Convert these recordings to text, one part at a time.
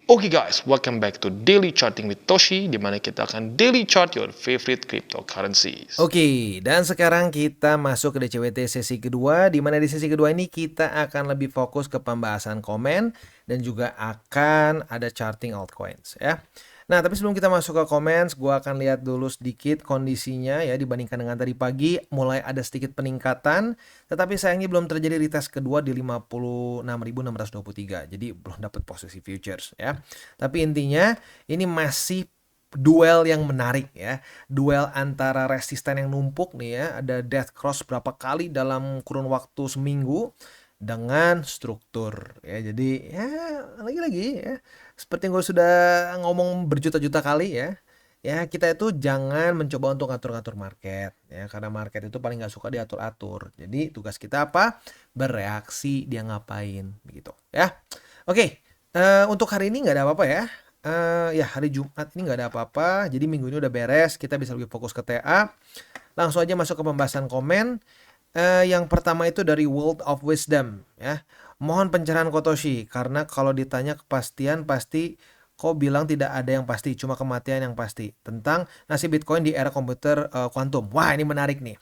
Oke guys, welcome back to Daily Charting with Toshi, di mana kita akan daily chart your favorite cryptocurrencies. Oke, dan sekarang kita masuk ke DCWT sesi kedua, di mana di sesi kedua ini kita akan lebih fokus ke pembahasan komen dan juga akan ada charting altcoins ya. Nah, tapi sebelum kita masuk ke comments, gue akan lihat dulu sedikit kondisinya ya dibandingkan dengan tadi pagi. Mulai ada sedikit peningkatan, tetapi sayangnya belum terjadi retest kedua di 56.623. Jadi belum dapat posisi futures ya. Tapi intinya ini masih duel yang menarik ya. Duel antara resisten yang numpuk nih ya. Ada death cross berapa kali dalam kurun waktu seminggu dengan struktur ya. Jadi ya lagi-lagi ya seperti yang gue sudah ngomong berjuta-juta kali ya. Ya kita itu jangan mencoba untuk ngatur-ngatur market ya, karena market itu paling nggak suka diatur-atur. Jadi tugas kita apa? Bereaksi dia ngapain begitu ya. Oke, untuk hari ini nggak ada apa-apa ya. Ya hari Jumat ini nggak ada apa-apa. Jadi minggu ini udah beres. Kita bisa lebih fokus ke TA. Langsung aja masuk ke pembahasan komen. Yang pertama itu dari World of Wisdom ya. Mohon pencerahan Kotoshi, karena kalau ditanya kepastian pasti kok bilang tidak ada yang pasti, cuma kematian yang pasti. Tentang nasib Bitcoin di era komputer kuantum. Wah, ini menarik nih.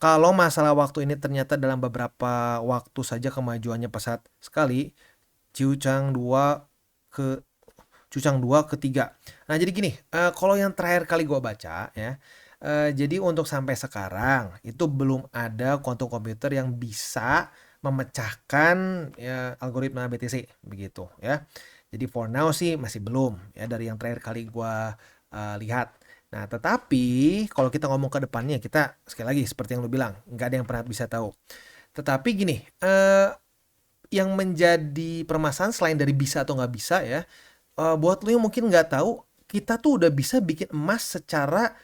Kalau masalah waktu ini ternyata dalam beberapa waktu saja kemajuannya pesat sekali. Ciucang 2 ke Cucang 2 ke 3. Nah, jadi gini, kalau yang terakhir kali gue baca ya, jadi untuk sampai sekarang itu belum ada quantum computer yang bisa memecahkan ya, algoritma BTC begitu ya. Jadi for now sih masih belum ya dari yang terakhir kali gue lihat. Nah, tetapi kalau kita ngomong ke depannya, kita sekali lagi seperti yang lu bilang, nggak ada yang pernah bisa tahu. Tetapi gini, yang menjadi permasalahan selain dari bisa atau nggak bisa ya, buat lu yang mungkin nggak tahu, kita tuh udah bisa bikin emas secara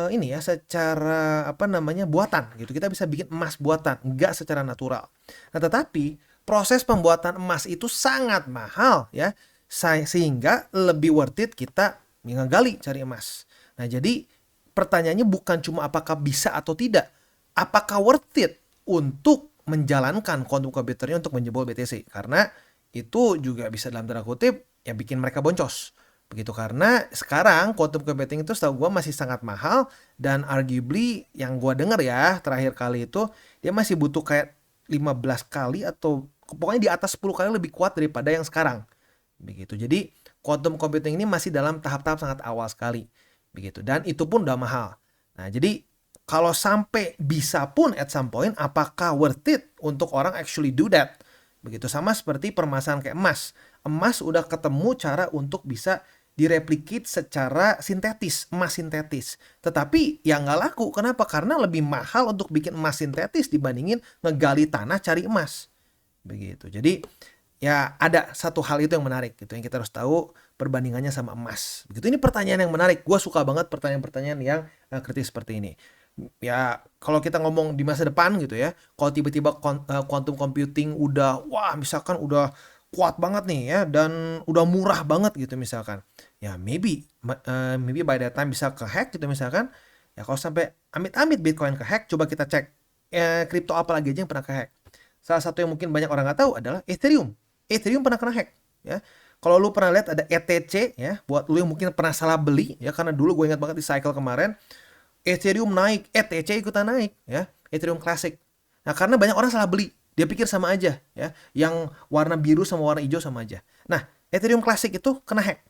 ini ya, secara apa namanya buatan gitu. Kita bisa bikin emas buatan, nggak secara natural. Nah, tetapi proses pembuatan emas itu sangat mahal ya, sehingga lebih worth it kita ngegali cari emas. Nah, jadi pertanyaannya bukan cuma apakah bisa atau tidak, apakah worth it untuk menjalankan quantum computernya untuk menjebol BTC, karena itu juga bisa dalam tanda kutip ya bikin mereka boncos begitu, karena sekarang quantum computing itu setahu gue masih sangat mahal, dan arguably yang gue dengar ya terakhir kali itu dia masih butuh kayak 15 kali atau pokoknya di atas 10 kali lebih kuat daripada yang sekarang begitu. Jadi quantum computing ini masih dalam tahap-tahap sangat awal sekali begitu, dan itu pun udah mahal. Nah, jadi kalau sampai bisa pun at some point, apakah worth it untuk orang actually do that? Begitu sama seperti permasalahan kayak emas. Emas udah ketemu cara untuk bisa direplikate secara sintetis, emas sintetis. Tetapi yang nggak laku, kenapa? Karena lebih mahal untuk bikin emas sintetis dibandingin ngegali tanah cari emas. Begitu. Jadi ya ada satu hal itu yang menarik gitu, yang kita harus tahu perbandingannya sama emas. Begitu, ini pertanyaan yang menarik. Gue suka banget pertanyaan-pertanyaan yang kritis seperti ini. Ya kalau kita ngomong di masa depan gitu ya, kalau tiba-tiba quantum computing udah wah misalkan udah kuat banget nih ya, dan udah murah banget gitu misalkan, ya maybe by that time bisa ke hack gitu misalkan. Ya kalau sampai amit-amit Bitcoin ke hack, coba kita cek kripto apa lagi aja yang pernah ke hack. Salah satu yang mungkin banyak orang nggak tahu adalah Ethereum pernah kena hack ya. Kalau lu pernah lihat ada ETC ya, buat lu yang mungkin pernah salah beli ya, karena dulu gue ingat banget di cycle kemarin Ethereum naik, ETC ikutan naik ya, Ethereum Classic. Nah, karena banyak orang salah beli, dia pikir sama aja ya, yang warna biru sama warna hijau sama aja. Nah, Ethereum Classic itu kena hack.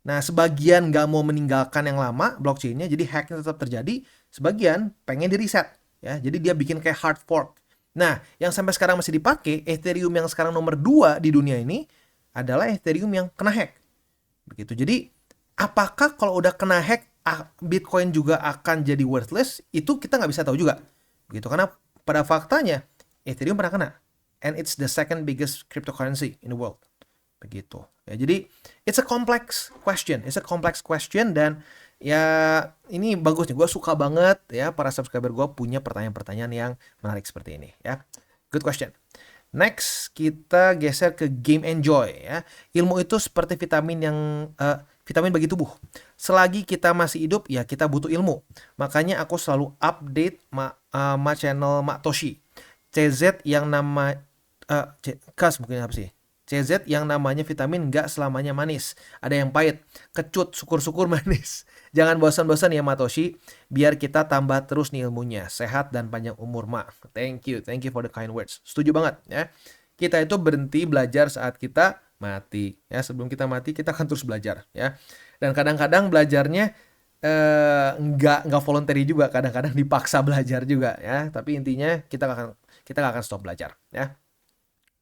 Nah, sebagian nggak mau meninggalkan yang lama blockchainnya, jadi hacknya tetap terjadi. Sebagian pengen di reset ya, jadi dia bikin kayak hard fork. Nah, yang sampai sekarang masih dipakai, Ethereum yang sekarang nomor 2 di dunia ini adalah Ethereum yang kena hack. Begitu. Jadi, apakah kalau udah kena hack Bitcoin juga akan jadi worthless? Itu kita nggak bisa tahu juga. Begitu, karena pada faktanya Ethereum pernah kena, and it's the second biggest cryptocurrency in the world. Begitu. Ya, jadi it's a complex question, dan ya ini bagus nih. Gue suka banget ya para subscriber gue punya pertanyaan-pertanyaan yang menarik seperti ini ya. Good question. Next, kita geser ke game enjoy ya. Ilmu itu seperti vitamin bagi tubuh. Selagi kita masih hidup, ya kita butuh ilmu. Makanya aku selalu update channel Mak Toshi. CZ yang nama Kas mungkin apa sih? CZ yang namanya vitamin nggak selamanya manis. Ada yang pahit, kecut, syukur-syukur manis. Jangan bosan-bosan ya Matoshi, biar kita tambah terus nih ilmunya. Sehat dan panjang umur, Mak. Thank you for the kind words. Setuju banget ya. Kita itu berhenti belajar saat kita mati. Ya, sebelum kita mati kita akan terus belajar ya. Dan kadang-kadang belajarnya nggak voluntary juga, kadang-kadang dipaksa belajar juga ya. Tapi intinya kita nggak akan stop belajar ya.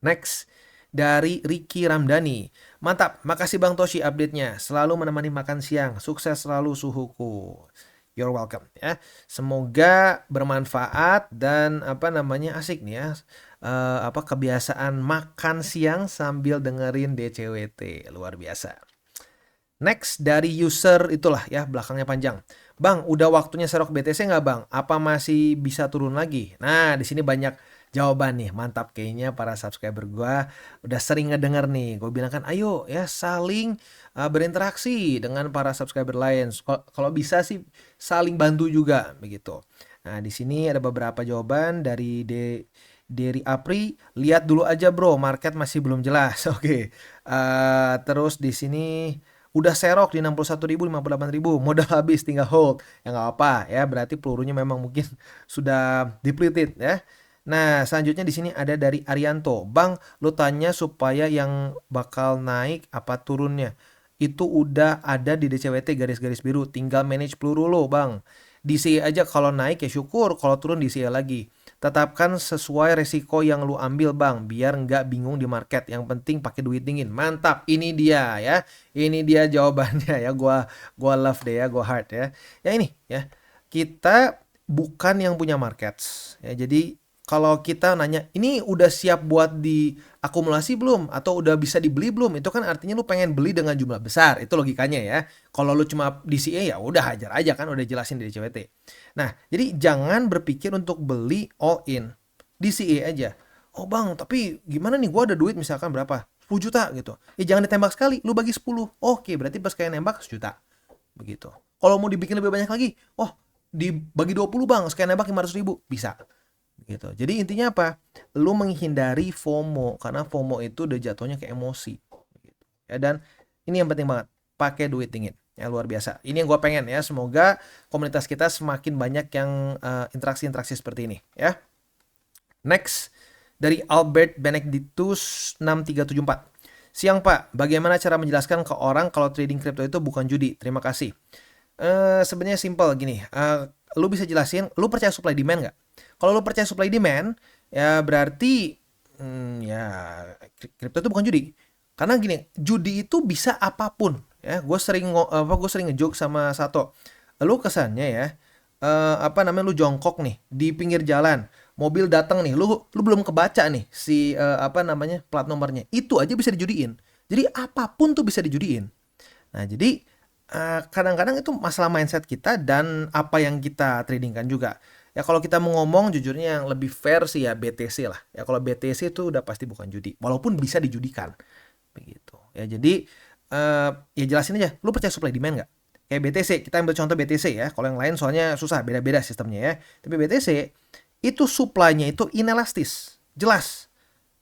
Next, dari Ricky Ramdhani. Mantap, makasih Bang Toshi update-nya. Selalu menemani makan siang. Sukses selalu suhuku. You're welcome ya. Semoga bermanfaat dan asik nih ya. Kebiasaan makan siang sambil dengerin DCWT. Luar biasa. Next, dari user itulah ya, belakangnya panjang. Bang, udah waktunya serok BTC nggak Bang? Apa masih bisa turun lagi? Nah, di sini banyak jawaban nih. Mantap, kayaknya para subscriber gua udah sering ngedenger nih. Gue bilang kan, ayo ya saling berinteraksi dengan para subscriber lain. Kalau bisa sih saling bantu juga begitu. Nah, di sini ada beberapa jawaban dari Dari Apri. Lihat dulu aja bro, market masih belum jelas. Oke. Terus di sini udah serok di 61.000, 58.000, modal habis tinggal hold. Ya nggak apa ya, berarti pelurunya memang mungkin sudah depleted ya. Nah, selanjutnya di sini ada dari Arianto. Bang, lu tanya supaya yang bakal naik apa turunnya. Itu udah ada di DCWT garis-garis biru, tinggal manage peluru lo, Bang. DCA aja kalau naik ya syukur, kalau turun DCA lagi. Tetapkan sesuai resiko yang lu ambil Bang, biar nggak bingung di market. Yang penting pakai duit dingin. Mantap, ini dia ya. Ini dia jawabannya ya. Gua love deh ya, gua heart ya. Ya ini ya. Kita bukan yang punya markets ya. Jadi kalau kita nanya, ini udah siap buat diakumulasi belum? Atau udah bisa dibeli belum? Itu kan artinya lu pengen beli dengan jumlah besar. Itu logikanya ya. Kalau lu cuma DCA ya udah hajar aja kan, udah jelasin di DCWT. Nah, jadi jangan berpikir untuk beli all in. DCA aja. Oh bang, tapi gimana nih, gua ada duit misalkan berapa? 10 juta gitu. Jangan ditembak sekali, lu bagi 10. Oke, berarti pas kayak nembak 1 juta. Begitu. Kalau mau dibikin lebih banyak lagi, dibagi 20 bang, sekalian nembak 500.000. Bisa. Gitu. Jadi intinya apa? Lu menghindari FOMO, karena FOMO itu udah jatuhnya ke emosi. Gitu. Ya, dan ini yang penting banget, pakai duit dingin. Ya luar biasa. Ini yang gue pengen ya, semoga komunitas kita semakin banyak yang interaksi-interaksi seperti ini ya. Next, dari Albert Benedictus 6374. Siang Pak, bagaimana cara menjelaskan ke orang kalau trading crypto itu bukan judi? Terima kasih. Sebenarnya simple gini. Lu bisa jelasin, lu percaya supply demand nggak? Kalau lu percaya supply demand, ya berarti ya kripto itu bukan judi. Karena gini, judi itu bisa apapun. Ya, gue sering ngejoke sama Sato. Lu kesannya ya, lu jongkok nih di pinggir jalan, mobil datang nih, lu belum kebaca nih si plat nomornya. Itu aja bisa dijudiin. Jadi apapun tuh bisa dijudiin. Nah, jadi kadang-kadang itu masalah mindset kita dan apa yang kita tradingkan juga. Ya kalau kita mau ngomong jujurnya yang lebih fair sih ya BTC lah. Ya kalau BTC itu udah pasti bukan judi, walaupun bisa dijudikan. Begitu. Ya jadi ya jelasin aja, lu percaya supply demand nggak? Kayak BTC, kita ambil contoh BTC ya. Kalau yang lain soalnya susah, beda-beda sistemnya ya. Tapi BTC itu supply-nya itu inelastis. Jelas.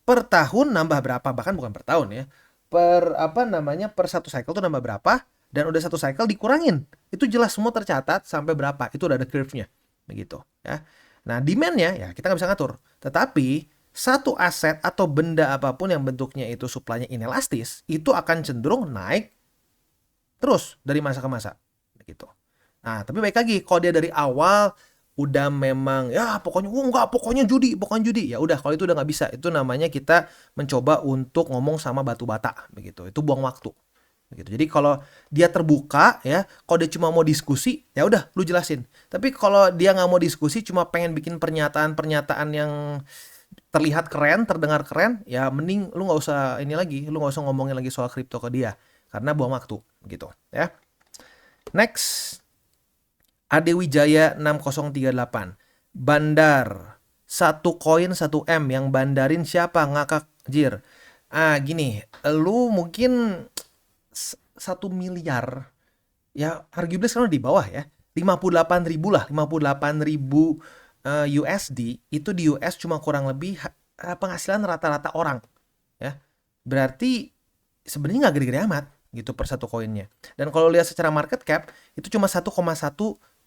Per tahun nambah berapa, bahkan bukan per tahun ya. Per satu cycle tuh nambah berapa, dan udah satu cycle dikurangin. Itu jelas semua tercatat sampai berapa. Itu udah ada curve-nya. Begitu ya. Nah, demand-nya ya kita nggak bisa ngatur. Tetapi satu aset atau benda apapun yang bentuknya itu supply-nya inelastis, itu akan cenderung naik terus dari masa ke masa. Begitu. Nah, tapi baik lagi, kalau dia dari awal udah memang ya pokoknya judi, bukan judi. Ya udah, kalau itu udah nggak bisa. Itu namanya kita mencoba untuk ngomong sama batu bata. Begitu. Itu buang waktu. Gitu. Jadi kalau dia terbuka ya, kalau dia cuma mau diskusi, ya udah lu jelasin. Tapi kalau dia nggak mau diskusi, cuma pengen bikin pernyataan-pernyataan yang terlihat keren, terdengar keren, ya mending lu nggak usah lu nggak usah ngomongin lagi soal kripto ke dia, karena buang waktu, gitu ya. Next, Ade Wijaya 6038. Bandar, 1 koin 1 M, yang bandarin siapa? Ngakak jir. Gini, lu mungkin 1 miliar ya, arguably sekarang di bawah ya, 58.000 lah, 58.000 USD. Itu di US cuma kurang lebih penghasilan rata-rata orang ya. berarti sebenarnya nggak gede-gede amat gitu per satu koinnya. Dan kalau lihat secara market cap itu cuma 1,1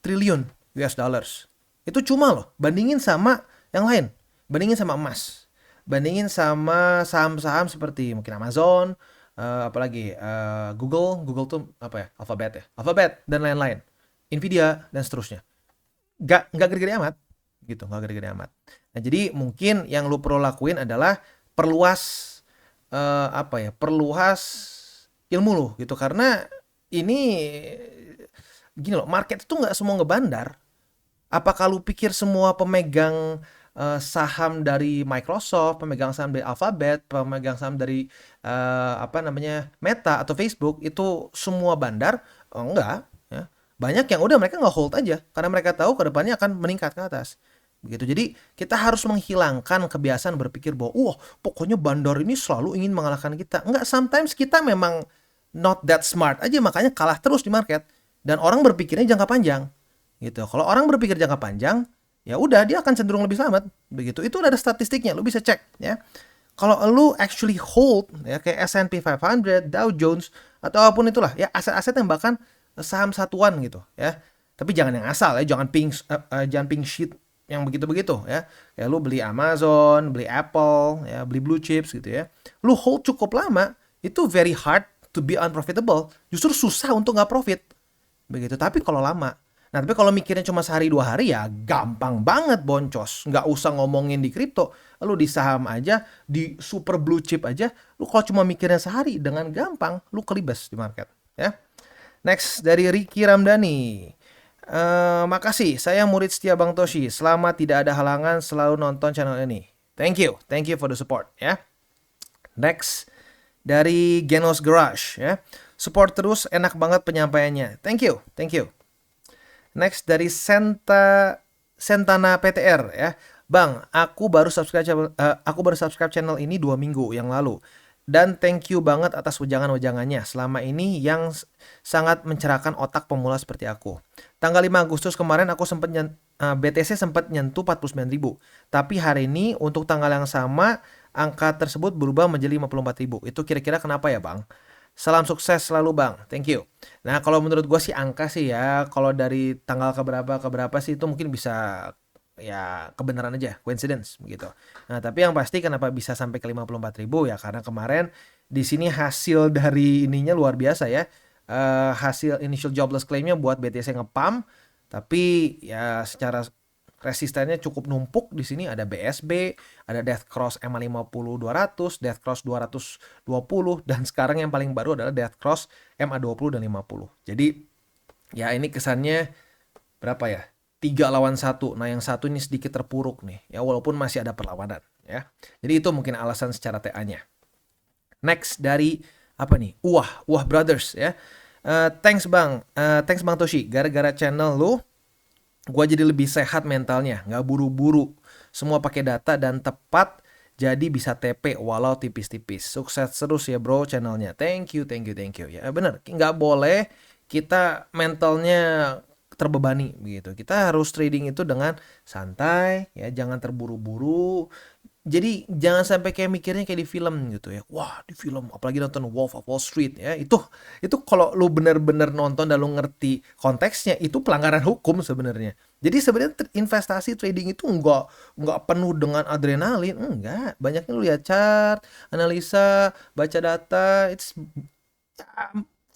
triliun US dollars. Itu cuma loh, bandingin sama yang lain. Bandingin sama emas. Bandingin sama saham-saham seperti mungkin Amazon, apalagi Google tuh apa ya? Alphabet dan lain-lain. Nvidia dan seterusnya. Nggak gede-gede amat gitu, nggak gede-gede amat. Nah, jadi mungkin yang lu perlu lakuin adalah perluas perluas ilmu lu gitu, karena ini gini loh, market itu nggak semua ngebandar. Apakah lu pikir semua pemegang saham dari Microsoft, pemegang saham dari Alphabet, pemegang saham dari Meta atau Facebook itu semua bandar? Oh, enggak, ya. Banyak yang udah mereka nggak hold aja karena mereka tahu ke depannya akan meningkat ke atas. Begitu. Jadi kita harus menghilangkan kebiasaan berpikir bahwa wah, pokoknya bandar ini selalu ingin mengalahkan kita. Enggak, sometimes kita memang not that smart aja makanya kalah terus di market. Dan orang berpikirnya jangka panjang gitu. Kalau orang berpikir jangka panjang, ya udah dia akan cenderung lebih selamat. Begitu. Itu ada statistiknya, lu bisa cek ya. Kalau lu actually hold ya kayak S&P 500, Dow Jones atau apapun itulah ya, aset-aset yang bahkan saham satuan gitu ya. Tapi jangan yang asal ya, jangan pink sheet yang begitu-begitu ya. Ya lu beli Amazon, beli Apple, ya beli blue chips gitu ya. Lu hold cukup lama, itu very hard to be unprofitable. Justru susah untuk nggak profit. Begitu. Tapi kalau lama. Nah, tapi kalau mikirnya cuma sehari 2 hari ya gampang banget boncos. Nggak usah ngomongin di kripto. Lu di saham aja, di super blue chip aja, lu kalau cuma mikirnya sehari dengan gampang, lu kelibas di market. Ya. Next dari Ricky Ramdhani. Makasih, saya murid setia Bang Toshi. Selama tidak ada halangan selalu nonton channel ini. Thank you for the support ya. Next dari Genos Garage ya. Support terus, enak banget penyampaiannya. Thank you. Next dari Sentana PTR ya. Bang, aku baru subscribe channel ini 2 minggu yang lalu. Dan thank you banget atas wejangan-wejangannya selama ini yang sangat mencerahkan otak pemula seperti aku. Tanggal 5 Agustus kemarin aku BTC sempat nyentuh 49.000. Tapi hari ini untuk tanggal yang sama angka tersebut berubah menjadi 54.000. Itu kira-kira kenapa ya, Bang? Salam sukses selalu, Bang. Thank you. Nah, kalau menurut gue sih angka sih ya, kalau dari tanggal ke berapa sih itu mungkin bisa ya kebenaran aja, coincidence begitu. Nah, tapi yang pasti kenapa bisa sampai ke 54.000 ya karena kemarin di sini hasil dari ininya luar biasa ya. Hasil initial jobless claim-nya buat BTC ngepump, tapi ya secara resistennya cukup numpuk. Di sini ada BSB, ada Death Cross MA50 200, Death Cross 220 dan sekarang yang paling baru adalah Death Cross MA20 dan 50. Jadi ya ini kesannya berapa ya? 3 lawan 1. Nah, yang satu ini sedikit terpuruk nih. Ya, walaupun masih ada perlawanan. Ya. Jadi itu mungkin alasan secara TA-nya. Next dari apa nih? Wah Brothers ya. Thanks Bang. Thanks Bang Toshi. Gara-gara channel lu, gua jadi lebih sehat mentalnya. Nggak buru-buru. Semua pakai data dan tepat. Jadi bisa TP walau tipis-tipis. Sukses terus ya bro channelnya. Thank you. Ya bener. Nggak boleh kita mentalnya terbebani begitu. Kita harus trading itu dengan santai ya, jangan terburu-buru. Jadi jangan sampai kayak mikirnya kayak di film gitu ya. Wah, di film apalagi nonton Wolf of Wall Street ya. Itu kalau lu bener-bener nonton dan lu ngerti konteksnya, itu pelanggaran hukum sebenarnya. Jadi sebenarnya investasi trading itu enggak penuh dengan adrenalin, enggak. Banyaknya lu lihat chart, analisa, baca data. It's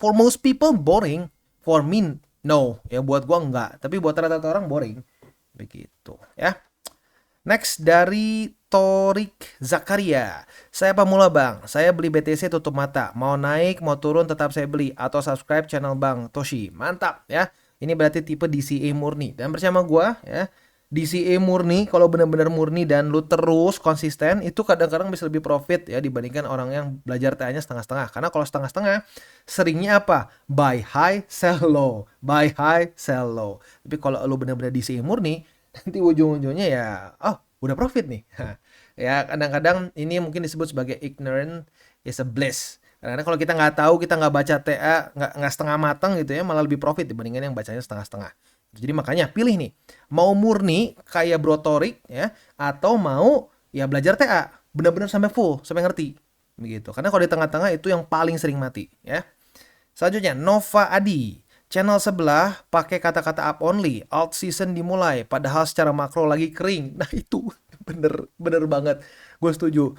for most people boring. For me no, ya buat gua enggak, tapi buat rata-rata orang boring. Begitu, ya. Next dari Torik Zakaria. Saya pemula, Bang. Saya beli BTC tutup mata. Mau naik, mau turun tetap saya beli atau subscribe channel Bang Toshi. Mantap, ya. Ini berarti tipe DCA murni. Dan bersama gua, ya. DCA murni, kalau benar-benar murni dan lu terus konsisten, itu kadang-kadang bisa lebih profit ya dibandingkan orang yang belajar TA-nya setengah-setengah. Karena kalau setengah-setengah, seringnya apa? Buy high, sell low. Buy high, sell low. Tapi kalau lu benar-benar DCA murni, nanti ujung-ujungnya ya, udah profit nih. Ya kadang-kadang ini mungkin disebut sebagai ignorant is a bliss. Karena kalau kita nggak tahu, kita nggak baca TA, nggak setengah matang gitu ya, malah lebih profit dibandingkan yang bacanya setengah-setengah. Jadi makanya pilih nih, mau murni kayak Bro Torik ya, atau mau ya belajar TA benar-benar sampai full, sampai ngerti. begitu. Karena kalau di tengah-tengah itu yang paling sering mati ya. Selanjutnya Nova Adi, channel sebelah pakai kata-kata up only, alt season dimulai, padahal secara makro lagi kering. Nah itu bener banget, gue setuju.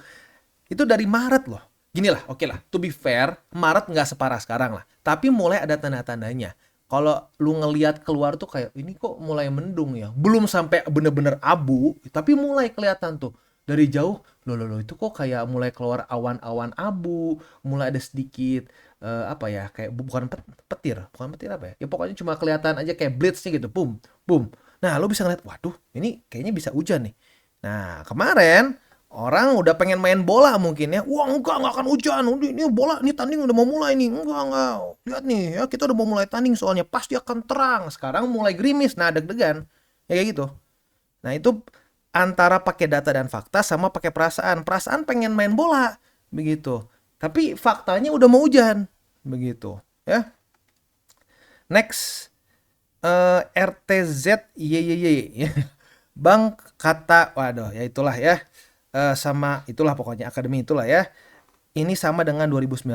Itu dari Maret loh. Gini lah, oke lah, to be fair, Maret nggak separah sekarang lah. Tapi mulai ada tanda-tandanya. Kalau lu ngelihat keluar tuh kayak, ini kok mulai mendung ya. Belum sampai bener-bener abu, tapi mulai kelihatan tuh. Dari jauh, loh, itu kok kayak mulai keluar awan-awan abu, mulai ada sedikit, apa ya, kayak bukan petir apa ya. Ya pokoknya cuma kelihatan aja kayak blitznya gitu, boom, boom. Nah, lu bisa ngeliat, waduh, ini kayaknya bisa hujan nih. Nah, kemarin orang udah pengen main bola mungkin ya. Wah, enggak akan hujan. Ini bola, ini tanding udah mau mulai nih. Enggak. Lihat nih, ya kita udah mau mulai tanding soalnya pasti akan terang. Sekarang mulai gerimis. Nah, deg-degan. Ya kayak gitu. Nah, itu antara pakai data dan fakta sama pakai perasaan. Perasaan pengen main bola, begitu. Tapi faktanya udah mau hujan, begitu. Ya. Next, RTZ YYY. Bang kata, waduh, ya itulah ya. Sama itulah pokoknya akademi itulah ya. Ini sama dengan 2019.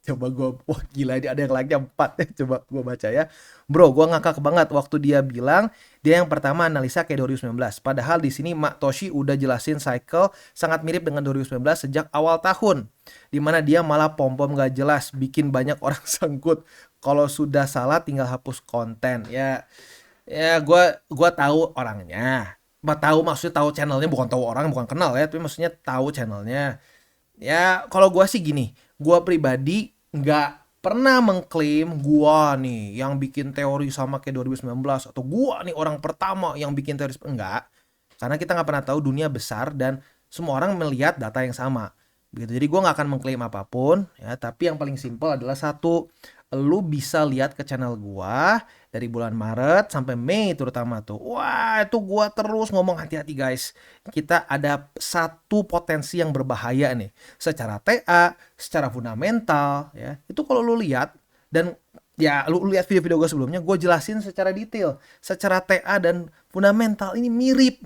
Coba gue, wah gila ini ada yang like-nya 4 ya. Coba gue baca ya. Bro, gue ngakak banget waktu dia bilang dia yang pertama analisa kayak 2019. Padahal di sini Mak Toshi udah jelasin cycle sangat mirip dengan 2019 sejak awal tahun. Dimana dia malah pom-pom gak jelas, bikin banyak orang sangkut. Kalau sudah salah tinggal hapus konten. Ya gue tahu orangnya. Maksudnya tahu channelnya, bukan tahu orang, bukan kenal ya, tapi maksudnya tahu channelnya. Ya kalau gue sih gini, gue pribadi nggak pernah mengklaim gue nih yang bikin teori sama kayak 2019 atau gue nih orang pertama yang bikin teori, enggak. Karena kita nggak pernah tahu, dunia besar dan semua orang melihat data yang sama. Begitu. Jadi gue nggak akan mengklaim apapun ya, tapi yang paling simpel adalah satu, lu bisa lihat ke channel gua dari bulan Maret sampai Mei terutama tuh. Wah, itu gua terus ngomong hati-hati guys. Kita ada satu potensi yang berbahaya nih. Secara TA, secara fundamental ya. Itu kalau lu lihat dan ya lu lihat video-video gua sebelumnya, gua jelasin secara detail. Secara TA dan fundamental ini mirip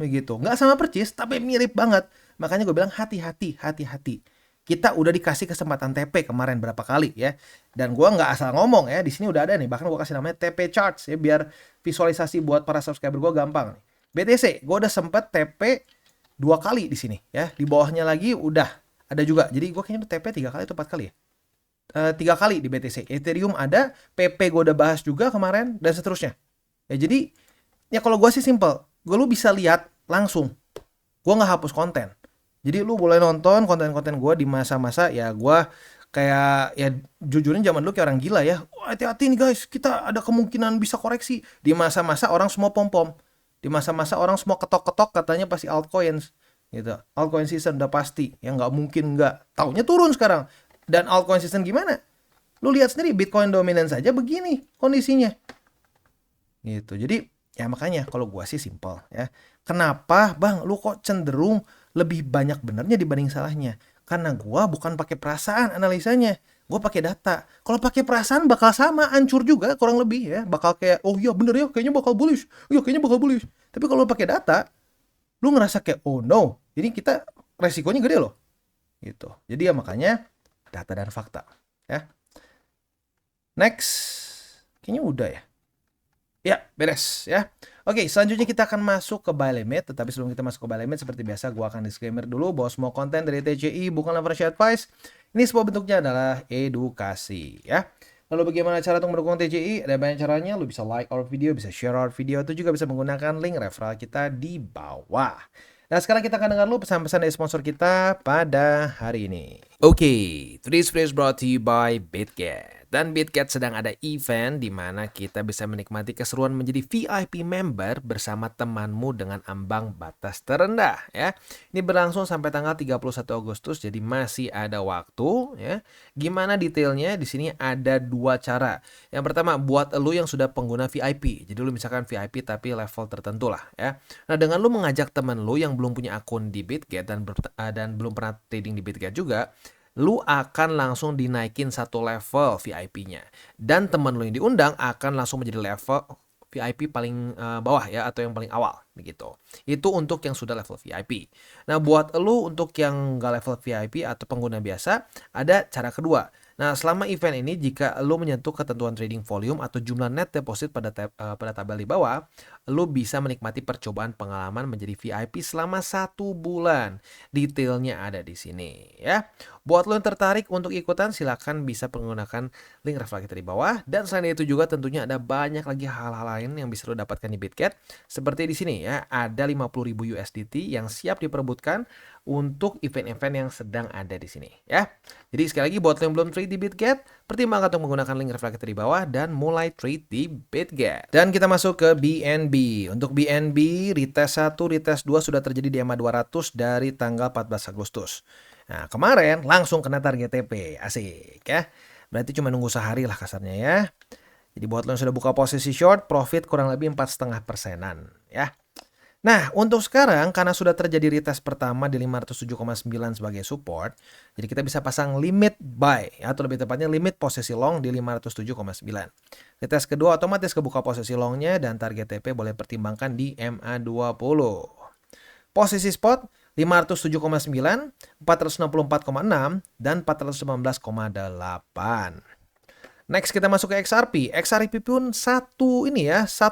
begitu. Nggak sama persis, tapi mirip banget. Makanya gue bilang hati-hati. Kita udah dikasih kesempatan TP kemarin berapa kali ya. Dan gue nggak asal ngomong ya. Di sini udah ada nih. Bahkan gue kasih namanya TP Charts ya. Biar visualisasi buat para subscriber gue gampang nih. BTC, gue udah sempet TP 2 kali di sini ya. Di bawahnya lagi udah ada juga. Jadi gue kayaknya udah TP 3 kali atau 4 kali ya. 3 kali di BTC. Ethereum ada. PP gue udah bahas juga kemarin. Dan seterusnya. Ya jadi, ya kalau gue sih simple. Lu bisa lihat langsung. Gue nggak hapus konten. Jadi lu boleh nonton konten-konten gue di masa-masa ya gue kayak ya jujurnya zaman dulu kayak orang gila ya. Wah, hati-hati nih guys, kita ada kemungkinan bisa koreksi. Di masa-masa orang semua pom-pom. Di masa-masa orang semua ketok-ketok katanya pasti altcoins gitu. Altcoin season udah pasti. Ya nggak mungkin nggak. Taunya turun sekarang. Dan altcoin season gimana? Lu lihat sendiri Bitcoin dominance saja begini kondisinya. Gitu. Jadi ya makanya kalau gue sih simple ya. Kenapa bang lu kok cenderung lebih banyak benernya dibanding salahnya? Karena gue bukan pakai perasaan analisanya, gue pakai data. Kalau pakai perasaan bakal sama, hancur juga kurang lebih ya. Bakal kayak oh iya bener ya kayaknya bakal bullish. Iya kayaknya bakal bullish. Tapi kalau pakai data, lu ngerasa kayak oh no. Jadi kita resikonya gede loh. Gitu. Jadi ya makanya data dan fakta ya. Next. Kayaknya udah ya. Ya, beres ya. Oke, selanjutnya kita akan masuk ke buy limit. Tetapi sebelum kita masuk ke buy limit, seperti biasa gue akan disclaimer dulu bahwa semua konten dari TCI bukanlah financial advice. Ini semua bentuknya adalah edukasi ya. Lalu bagaimana cara untuk mendukung TCI? Ada banyak caranya. Lu bisa like our video, bisa share our video, atau juga bisa menggunakan link referral kita di bawah. Nah, sekarang kita akan dengar dulu pesan-pesan dari sponsor kita pada hari ini. Oke, today's video is brought to you by BitGet. Dan BitGet sedang ada event di mana kita bisa menikmati keseruan menjadi VIP member bersama temanmu dengan ambang batas terendah ya. Ini berlangsung sampai tanggal 31 Agustus, jadi masih ada waktu ya. Gimana detailnya? Di sini ada 2 cara. Yang pertama buat lu yang sudah pengguna VIP. Jadi lu misalkan VIP tapi level tertentu lah ya. Nah, dengan lu mengajak teman lu yang belum punya akun di BitGet dan belum pernah trading di BitGet juga, lu akan langsung dinaikin 1 level VIP-nya. Dan temen lu yang diundang akan langsung menjadi level VIP paling bawah ya, atau yang paling awal begitu. Itu untuk yang sudah level VIP. Nah, buat lu untuk yang nggak level VIP atau pengguna biasa, ada cara kedua. Nah, selama event ini jika lu menyentuh ketentuan trading volume atau jumlah net deposit pada tabel di bawah, lu bisa menikmati percobaan pengalaman menjadi VIP selama 1 bulan. Detailnya ada di sini ya. Buat lo yang tertarik untuk ikutan, silakan bisa menggunakan link referral kita di bawah. Dan selain itu juga tentunya ada banyak lagi hal-hal lain yang bisa lo dapatkan di Bitget. Seperti di sini ya, ada 50.000 USDT yang siap diperebutkan untuk event-event yang sedang ada di sini ya. Jadi sekali lagi buat lo yang belum trade di Bitget, pertimbangkan untuk menggunakan link referral kita di bawah dan mulai trade di Bitget. Dan kita masuk ke BNB. Untuk BNB, retest 1, retest 2 sudah terjadi di EMA 200 dari tanggal 14 Agustus. Nah, kemarin langsung kena target TP. Asik ya. Berarti cuma nunggu sehari lah kasarnya ya. Jadi buat lo yang sudah buka posisi short, profit kurang lebih 4,5%-an ya. Nah, untuk sekarang karena sudah terjadi retest pertama di 507,9 sebagai support, jadi kita bisa pasang limit buy ya, atau lebih tepatnya limit posisi long di 507,9. Retest kedua otomatis kebuka posisi longnya dan target TP boleh pertimbangkan di MA20. Posisi spot 507,9, 464,6 dan 419,8. Next kita masuk ke XRP. XRP pun satu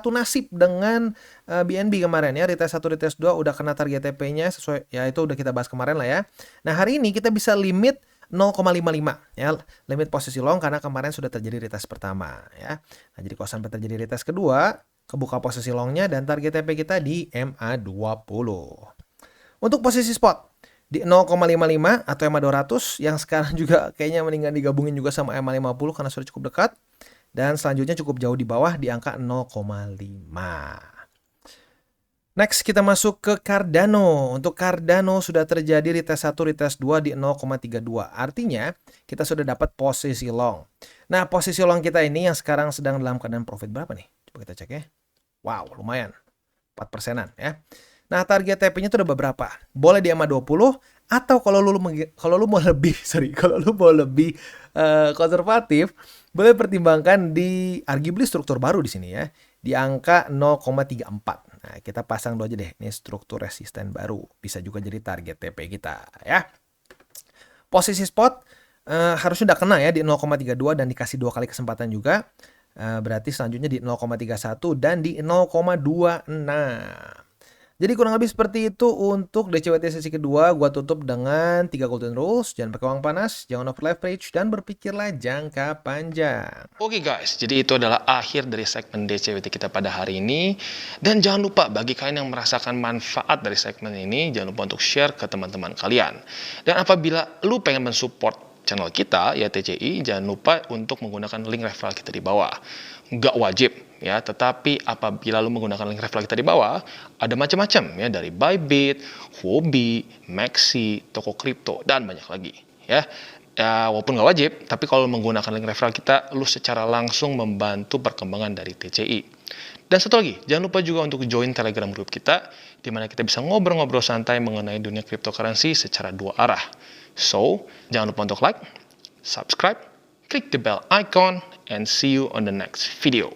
nasib dengan BNB kemarin ya. Retest 1, retest 2 udah kena target TP-nya sesuai ya, itu udah kita bahas kemarin lah ya. Nah, hari ini kita bisa limit 0,55 ya, limit posisi long karena kemarin sudah terjadi retest pertama ya. Nah, jadi kalau sampai terjadi retest kedua, kebuka posisi longnya dan target TP kita di MA20. Untuk posisi spot di 0,55 atau EMA 200 yang sekarang juga kayaknya mendingan digabungin juga sama EMA 50 karena sudah cukup dekat. Dan selanjutnya cukup jauh di bawah di angka 0,5. Next kita masuk ke Cardano. Untuk Cardano sudah terjadi retest 1, retest 2 di 0,32. Artinya kita sudah dapat posisi long. Nah, posisi long kita ini yang sekarang sedang dalam keadaan profit berapa nih? Coba kita cek ya. Wow, lumayan. 4%-an ya. Nah, target TP-nya itu udah beberapa. Boleh di EMA 20 atau kalau lu mau lebih konservatif, boleh pertimbangkan di arguably struktur baru di sini ya, di angka 0,34. Nah, kita pasang dulu aja deh. Ini struktur resisten baru, bisa juga jadi target TP kita ya. Posisi spot harusnya udah kena ya di 0,32 dan dikasih 2 kali kesempatan juga. Berarti selanjutnya di 0,31 dan di 0,26. Jadi kurang lebih seperti itu untuk DCWT sesi kedua. Gua tutup dengan 3 golden rules. Jangan pakai uang panas, jangan over leverage, dan berpikirlah jangka panjang. Oke guys, jadi itu adalah akhir dari segmen DCWT kita pada hari ini. Dan jangan lupa bagi kalian yang merasakan manfaat dari segmen ini, jangan lupa untuk share ke teman-teman kalian. Dan apabila lu pengen mensupport channel kita, ya TCI, jangan lupa untuk menggunakan link referral kita di bawah. Nggak wajib ya, tetapi apabila lu menggunakan link referral kita di bawah, ada macam-macam ya, dari Bybit, Huobi, Maxi, toko kripto, dan banyak lagi ya. Ya, walaupun nggak wajib, tapi kalau menggunakan link referral kita, lu secara langsung membantu perkembangan dari TCI. Dan satu lagi, jangan lupa juga untuk join Telegram group kita, di mana kita bisa ngobrol-ngobrol santai mengenai dunia cryptocurrency secara 2 arah. So, jangan lupa untuk like, subscribe, click the bell icon, and see you on the next video.